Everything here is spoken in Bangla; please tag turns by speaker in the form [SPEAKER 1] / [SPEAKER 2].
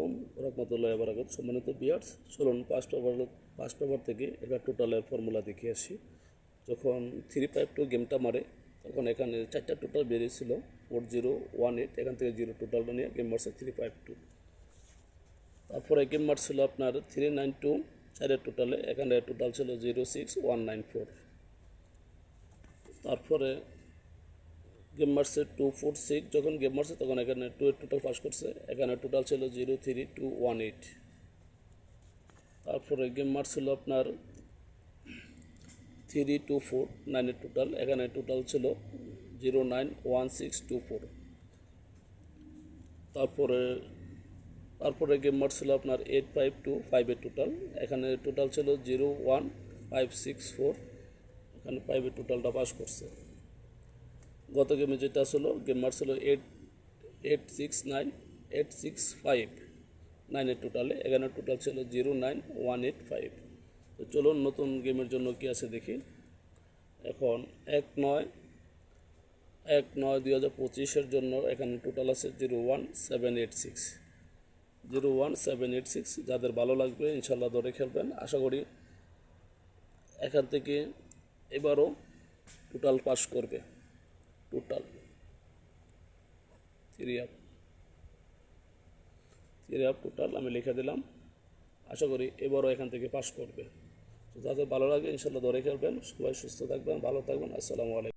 [SPEAKER 1] আলাইকুম রহমতুল্লাহি ওয়া বারাকাতুহু। সম্মানিত ভিউয়ার্স, চলুন পাঁচ পেপার থেকে এটা টোটালের ফর্মুলা দেখে আসি। যখন 352 গেমটা মারে তখন এখানে 4টা টোটাল বেরিয়েছিল 4018, এখান থেকে 0 টোটালটা নিয়ে গেম মারছে 352। তারপরে গেম মারছিল আপনার 392 4 টোটালে, এখানে টোটাল ছিল 06194। তারপরে গেম মারছে 246, যখন গেম মারছে তখন এখানে 2 এর টোটাল পাস করছে, এখানে টোটাল ছিল 03218। তারপরে গেম মারছিল আপনার 3249 এর টোটাল, এখানে টোটাল ছিল 091624। তারপরে গেম মারছিল আপনার 8525 এর টোটাল, এখানে টোটাল ছিল 01564, এখানে 5 এর টোটালটা পাস করছে। গত গেমে যেটা ছিল গেম মারছিল 869865 এর টোটালে, এখানে টোটাল ছিল 09185। তো চলুন নতুন গেমের জন্য কী আছে দেখি। এখন 1/9/2025 জন্য এখানে টোটাল আছে 01786। যাদের ভালো লাগবে ইনশাল্লাহ ধরে খেলবেন। আশা করি এখান থেকে এবারও টোটাল পাস করবে। টোটাল 3 আপ টোটাল আমি লিখে দিলাম। আশা করি এবারও এখান থেকে পাস করবে। তো যাদের ভালো লাগে ইনশাল্লাহ ধরে খেলবেন। সবাই সুস্থ থাকবেন, ভালো থাকবেন। আসসালামু আলাইকুম।